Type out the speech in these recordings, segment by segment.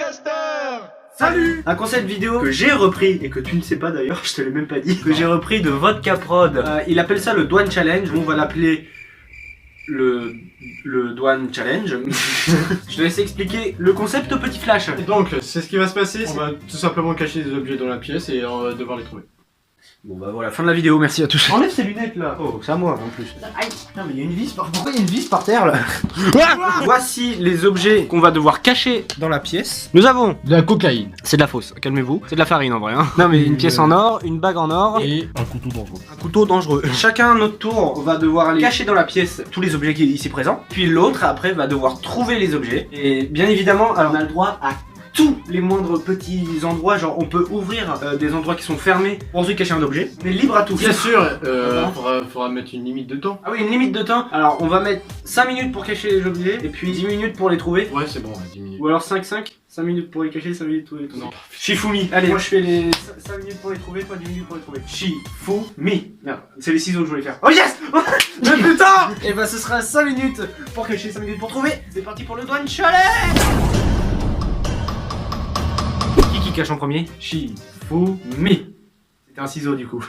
Caster. Salut! Un concept vidéo que j'ai repris, et que tu ne sais pas d'ailleurs, je te l'ai même pas dit, que j'ai repris de Vodka Prod. Il appelle ça le Douane Challenge, on va l'appeler le Douane Challenge. Je te laisse expliquer le concept au petit flash. Et donc, c'est ce qui va se passer, on va tout simplement cacher des objets dans la pièce et on va devoir les trouver. Bon bah voilà, fin de la vidéo, merci à tous. Enlève ces lunettes là. Oh, c'est à moi en plus. Aïe. Non mais il y a une vis par... Pourquoi il y a une vis par terre là? Voici les objets qu'on va devoir cacher dans la pièce. Nous avons De la cocaïne. C'est de la fausse, calmez-vous. C'est de la farine en vrai. Hein. Non mais une pièce en or, une bague en or Et un couteau dangereux. un couteau dangereux. Chacun à notre tour va devoir aller cacher dans la pièce tous les objets qui sont ici présents. Puis l'autre après va devoir trouver les objets. Et bien évidemment, alors on a le droit à tous les moindres petits endroits, genre on peut ouvrir des endroits qui sont fermés pour ensuite cacher un objet, mais libre à tous. Bien sûr, faudra mettre une limite de temps. Ah oui, une limite de temps. Alors on va mettre 5 minutes pour cacher les objets et puis 10 minutes pour les trouver. Ouais, c'est bon, 10 minutes. Ou alors 5 minutes pour les cacher, 5 minutes pour les trouver. Non. Shifumi. Allez, moi je fais les 5 minutes pour les trouver, toi 10 minutes pour les trouver. Shifumi. Merde, c'est les ciseaux que je voulais faire. Oh yes. Mais putain. Et bah ce sera 5 minutes pour cacher, 5 minutes pour trouver. C'est parti pour le Douane Challenge. Qui cache en premier? Shifumi. C'était un ciseau du coup.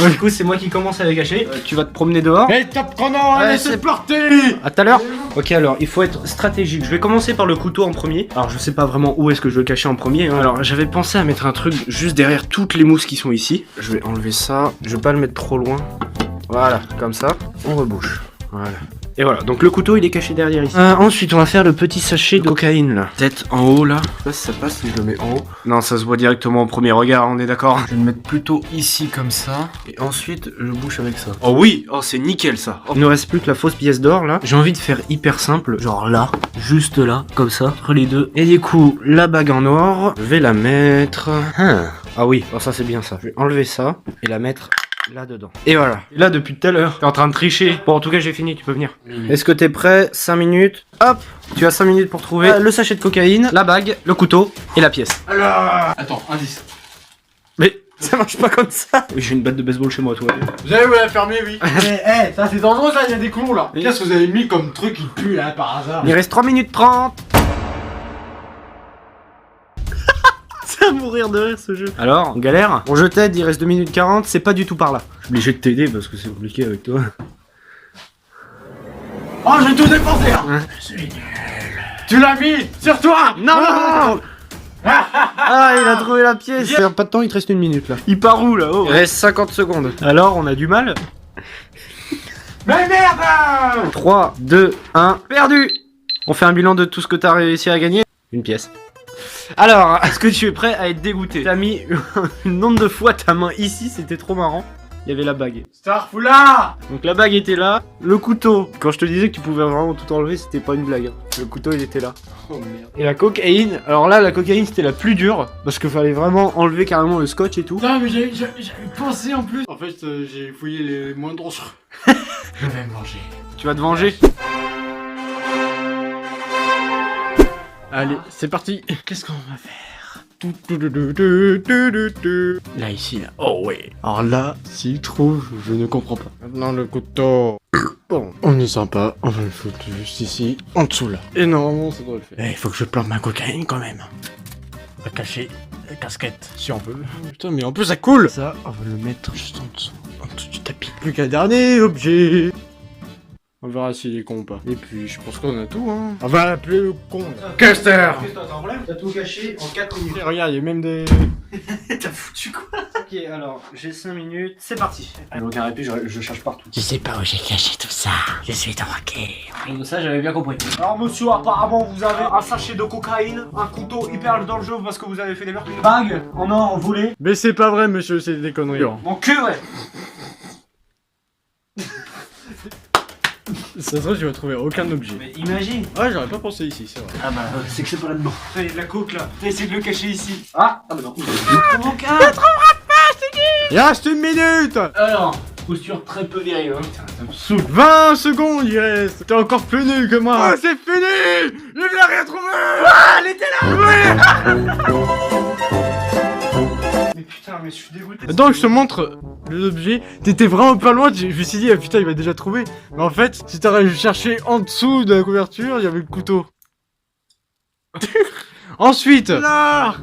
Du coup c'est moi qui commence à les cacher. Tu vas te promener dehors. Hey, top chrono, Ouais, laissez c'est- porter. À tout à l'heure. Ok, alors il faut être stratégique. Je vais commencer par le couteau en premier. Alors je sais pas vraiment où est-ce que je veux le cacher en premier. Hein. Alors j'avais pensé à mettre un truc juste derrière toutes les mousses qui sont ici. Je vais enlever ça. Je vais pas le mettre trop loin. Voilà, comme ça. On rebouche. Voilà. Et voilà, donc le couteau il est caché derrière ici. Ensuite on va faire le petit sachet de cocaïne là. Peut-être en haut là. Je sais pas si ça passe si je le mets en haut. Non, ça se voit directement au premier regard, on est d'accord. Je vais le mettre plutôt ici comme ça. Et ensuite je bouche avec ça. Oh oui, oh c'est nickel ça. Oh. Il ne reste plus que la fausse pièce d'or là. J'ai envie de faire hyper simple, genre là, juste là, comme ça, entre les deux. Et du coup, la bague en or, je vais la mettre... Ah oui, oh, ça c'est bien ça. Je vais enlever ça et la mettre... là-dedans. Et voilà. Et là, depuis tout à l'heure, t'es en train de tricher. Bon, en tout cas, j'ai fini, tu peux venir. Est-ce que t'es prêt? 5 minutes. Hop. Tu as 5 minutes pour trouver le sachet de cocaïne, la bague, le couteau et la pièce. Alors, attends, indice. Mais ça marche pas comme ça. Oui, j'ai une batte de baseball chez moi, toi. Vous allez vous la fermer, oui. Eh, ça c'est dangereux ça, il y a des clous là. Oui. Qu'est-ce que vous avez mis comme truc qui pue là par hasard? Il reste 3 minutes 30. C'est à mourir de rire ce jeu. Alors, on galère. Bon, je t'aide, il reste 2 minutes 40, c'est pas du tout par là. Je suis obligé de t'aider parce que c'est compliqué avec toi. Oh, j'ai tout dépensé hein. C'est nul. Tu l'as mis sur toi. Non. Ah, il a trouvé la pièce. Perds pas de temps, il te reste 1 minute là. Il part où là? Il reste 50 secondes. Alors, on a du mal. Mais merde. 3, 2, 1, perdu. On fait un bilan de tout ce que t'as réussi à gagner. Une pièce. Alors, est-ce que tu es prêt à être dégoûté? T'as mis une nombre de fois ta main ici, c'était trop marrant. Il y avait la bague. Starfoula. Donc la bague était là. Le couteau, quand je te disais que tu pouvais vraiment tout enlever, c'était pas une blague. Hein. Le couteau, il était là. Oh merde. Et la cocaïne, alors là, la cocaïne, c'était la plus dure. Parce qu'il fallait vraiment enlever carrément le scotch et tout. Non mais j'avais pensé en plus. En fait, j'ai fouillé les moins dangereux. Je vais me manger. Tu vas te venger? Allez, c'est parti. Qu'est-ce qu'on va faire? Là, ici, là. Oh ouais. Alors là, s'il trouve, je ne comprends pas. Maintenant, le couteau. Bon, on est sympa. On va le foutre juste ici, en dessous là. Et normalement, ça doit le faire. Il faut que je plante ma cocaïne quand même. On va cacher la casquette, si on peut. Putain, mais en plus, ça coule. Ça, on va le mettre juste en dessous du tapis. Plus qu'un dernier objet. On verra s'il est con ou pas. Et puis, je pense qu'on a tout, hein. On va l'appeler le con, là. Caster. T'as tout caché en 4 minutes. Et regarde, il y a même des... T'as foutu quoi? Ok, alors, j'ai 5 minutes, c'est parti. Alors, aucun répit, je cherche partout. Je sais pas où j'ai caché tout ça. Je suis drogué. Ça, j'avais bien compris. Alors, monsieur, apparemment, vous avez un sachet de cocaïne, un couteau hyper dangereux parce que vous avez fait des meurtres, une bague en or volée. Mais c'est pas vrai, monsieur, c'est des conneries. Mon cul, ouais. Ça se trouve, je vais trouver aucun objet. Mais imagine. Ouais, j'aurais pas pensé ici, c'est vrai. Ah bah, c'est que c'est pas là-dedans. Il y a de la coke là. T'as essayé de le cacher ici. Ah bah non. Mon cœur. Il reste 1 minute. Alors, posture très peu virile, hein. Putain, ça me saoule. 20 secondes, il reste. T'es encore plus nul que moi. Oh, c'est fini. Je l'ai retrouvé. Ah, elle était là. Oui. Mais putain, mais je suis dégoûté. Attends, je te montre l'objet. T'étais vraiment pas loin. Je me suis dit, ah putain, il va déjà trouver. Mais en fait, si t'aurais cherché en dessous de la couverture, il y avait le couteau. Ensuite, là.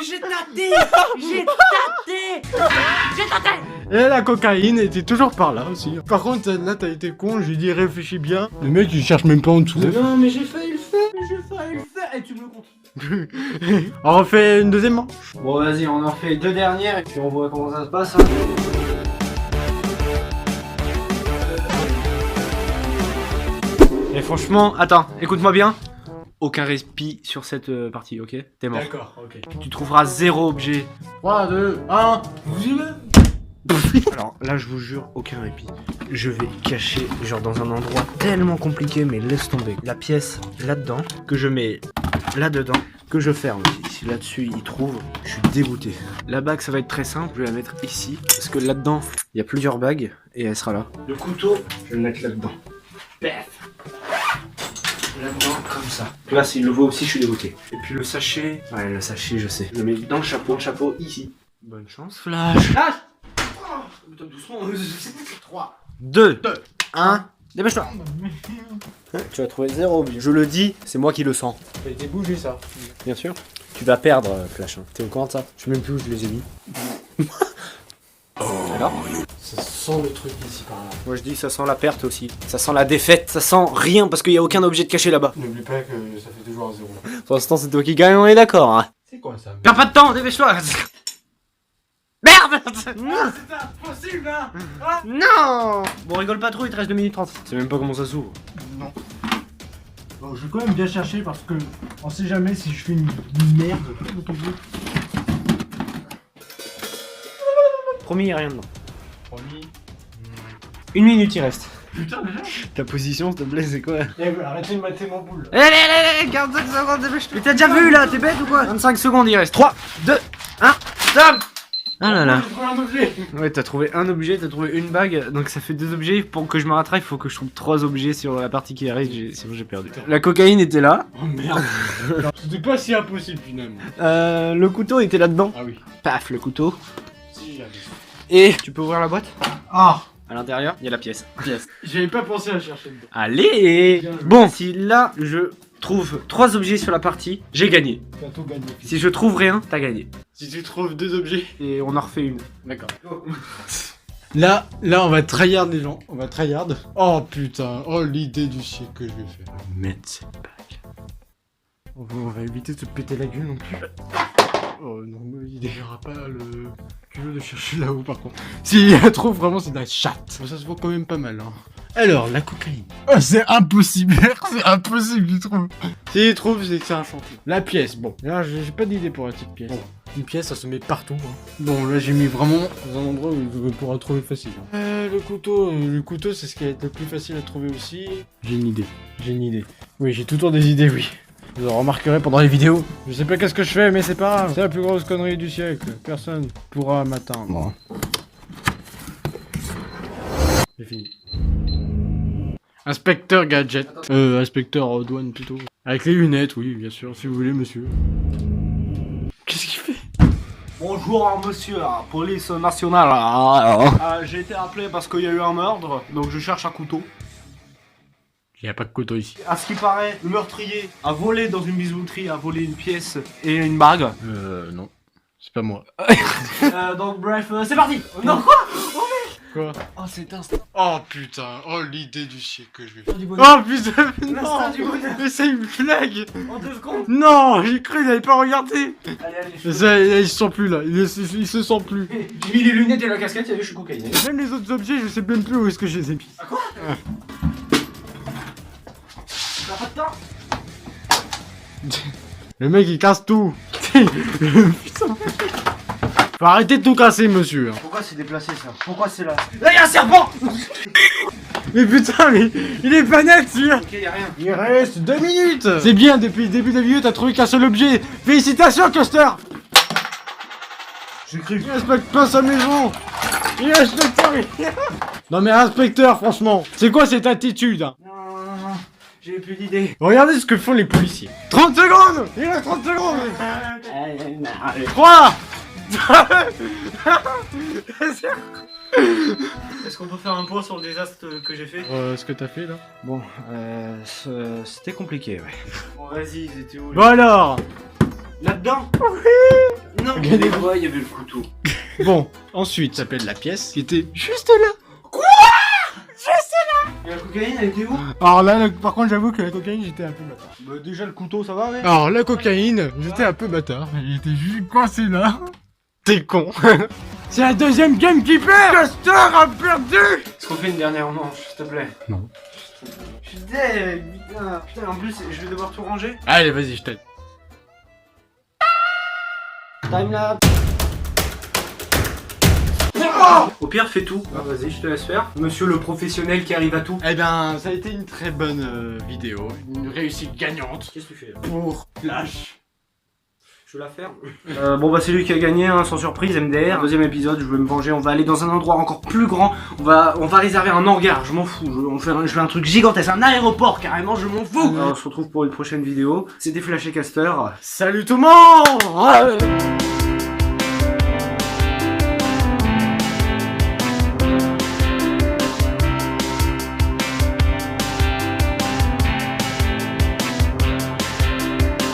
J'ai tâté. Et la cocaïne était toujours par là aussi. Par contre, là, t'as été con, j'ai dit réfléchis bien. Le mec, il cherche même pas en dessous. Non, mais j'ai failli le faire. Et tu me le comptes. On refait une deuxième manche. Bon, vas-y, on en refait 2 dernières et puis on voit comment ça se passe. Et franchement, attends, écoute-moi bien. Aucun réspi sur cette partie, ok? T'es mort. D'accord, ok. Tu trouveras 0 objet. 3, 2, 1, vous y allez. Alors là, je vous jure, aucun répit. Je vais cacher, genre dans un endroit tellement compliqué, mais laisse tomber. La pièce là-dedans, que je mets là-dedans, que je ferme. Si là-dessus il trouve, je suis dégoûté. La bague, ça va être très simple, je vais la mettre ici. Parce que là-dedans, il y a plusieurs bagues et elle sera là. Le couteau, je vais le mettre là-dedans. Paf. Là-dedans, comme ça. Là, s'il le voit aussi, je suis dégoûté. Et puis le sachet, ouais, le sachet, je sais. Je le mets dans le chapeau ici. Bonne chance, Flash. Flash. Doucement. 3, 2, 1, dépêche-toi. Tu vas trouver 0 objet. Je le dis, c'est moi qui le sens. Ça a été bougé ça. Bien sûr. Tu vas perdre, Flash. T'es au courant de ça? Je sais même plus où je les ai mis. Alors? Ça sent le truc ici par là. Moi je dis ça sent la perte aussi. Ça sent la défaite. Ça sent rien parce qu'il n'y a aucun objet de caché là-bas. N'oublie pas que ça fait toujours un 0. Pour l'instant c'est toi qui gagne, on est d'accord. Hein. C'est quoi ça? Perds pas de temps, dépêche-toi. Merde! Non, c'est impossible hein. Non! Bon, rigole pas trop, il te reste 2 minutes 30. Je sais même pas comment ça s'ouvre. Non. Bon, je vais quand même bien chercher parce que on sait jamais si je fais une merde. Promis, y a rien dedans. Promis. 1 minute il reste. Putain, déjà? Ta position, s'il te plaît, c'est quoi? Arrêtez de mater mon boule. Allez, 45 secondes, dépêche-toi. Mais t'as déjà vu là, t'es bête ou quoi? 25 secondes, il reste. 3, 2, 1, stop! Ah là là. J'ai trouvé un objet. Ouais, t'as trouvé un objet, t'as trouvé une bague, donc ça fait 2 objets. Pour que je me rattrape, il faut que je trouve 3 objets sur la partie qui arrive, sinon j'ai perdu. La cocaïne était là. Oh merde. C'était pas si impossible finalement. Le couteau était là-dedans. Ah oui. Paf, le couteau. Si j'avais. Et tu peux ouvrir la boîte? Ah. À l'intérieur, il y a la pièce. J'avais pas pensé à chercher dedans. Allez! Bon, si là je trouve 3 objets sur la partie, j'ai gagné. T'as tout gagné. Si je trouve rien, t'as gagné. Si tu trouves 2 objets. Et on en refait une. D'accord. Là, on va tryhard les gens. On va tryhard. Oh putain. Oh l'idée du siècle que je vais faire. Mettre cette bague. On va éviter de se péter la gueule non plus. Oh non, mais il n'aura pas le culot de chercher là-haut par contre. S'il la trouve vraiment, c'est de la chatte. Ça se voit quand même pas mal. Hein. Alors, la cocaïne. Oh, c'est impossible. C'est impossible qu'il trouve. S'il trouve, c'est que c'est un chantier. La pièce, bon. Là, j'ai pas d'idée pour la petite pièce. Bon. Une pièce, ça se met partout. Hein. Bon, là, j'ai mis vraiment dans un endroit où on pourra trouver facile. Hein. Le couteau, c'est ce qui va être le plus facile à trouver aussi. J'ai une idée. Oui, j'ai tout le temps des idées, oui. Vous en remarquerez pendant les vidéos. Je sais pas qu'est-ce que je fais, mais c'est pas grave. C'est la plus grosse connerie du siècle. Personne pourra m'atteindre. C'est fini. Inspecteur gadget. Inspecteur douane plutôt. Avec les lunettes, oui, bien sûr, si vous voulez, monsieur. Qu'est-ce qu'il fait? Bonjour monsieur, police nationale. J'ai été appelé parce qu'il y a eu un meurtre, donc je cherche un couteau. Il n'y a pas de couteau ici. À ce qui paraît, le meurtrier a volé dans une bijouterie, a volé une pièce et une bague. Non. C'est pas moi. Donc bref, c'est parti. Non, Quoi? Oh, c'est instant. Oh putain, oh l'idée du siècle que je vais faire. Du bonheur. Oh putain, L'instant non. du bonheur. Mais c'est une blague. En 2 secondes. Non, j'ai cru, il n'avait pas regardé. Allez, Mais ça, il se sent plus là, il se sent plus. J'ai mis les lunettes et la casquette, il y a vu, je suis cocaïné. Même les autres objets, je sais même plus où est-ce que je les ai mis. Ah quoi? T'as pas de temps? Le mec il casse tout. Putain. Faut arrêter de tout casser, monsieur. Pourquoi c'est déplacé ça? Pourquoi c'est là? Là y'a un serpent! Mais putain, mais il est pas net, celui-là. Ok, y'a rien. Il reste 2 minutes. C'est bien, depuis le début de la vidéo, t'as trouvé qu'un seul objet. Félicitations, Custer. J'ai cru. Il respecte pas sa maison. Il respecte rien. Non mais inspecteur, franchement, c'est quoi cette attitude hein? Non, j'ai plus d'idée. Regardez ce que font les policiers. 30 secondes. Il reste 30 secondes. 3, Est-ce qu'on peut faire un point sur le désastre que j'ai fait? Ce que t'as fait là. Bon, c'était compliqué, ouais. Bon, vas-y, ils étaient où? Bon alors. Là-dedans? Oui. Non, Regardez. il y avait le couteau. Bon, ensuite, ça s'appelle la pièce qui était juste là. Et la cocaïne, elle était où? Alors là, par contre, j'avoue que la cocaïne, j'étais un peu bâtard. Bah, déjà, le couteau, ça va, ouais? Alors la cocaïne, j'étais un peu bâtard. Il était juste coincé là. T'es con. C'est la deuxième game qui perd. Castor a perdu. Est-ce qu'on fait une dernière manche, s'il te plaît? Non. Je suis deg, putain, en plus, je vais devoir tout ranger. Allez, vas-y, je t'aide. Timelapse. Au pire, fais tout. Ah, vas-y, je te laisse faire. Monsieur le professionnel qui arrive à tout. Eh ben, ça a été une très bonne vidéo, une réussite gagnante Qu'est-ce que tu fais là? pour Flash. Je vais la faire. Bon bah c'est lui qui a gagné, hein, sans surprise, MDR. Deuxième épisode, je vais me venger, on va aller dans un endroit encore plus grand. On va réserver un hangar, je m'en fous. Je fais un truc gigantesque, un aéroport carrément, je m'en fous. Alors, on se retrouve pour une prochaine vidéo. C'était Flash et Caster. Salut tout le monde.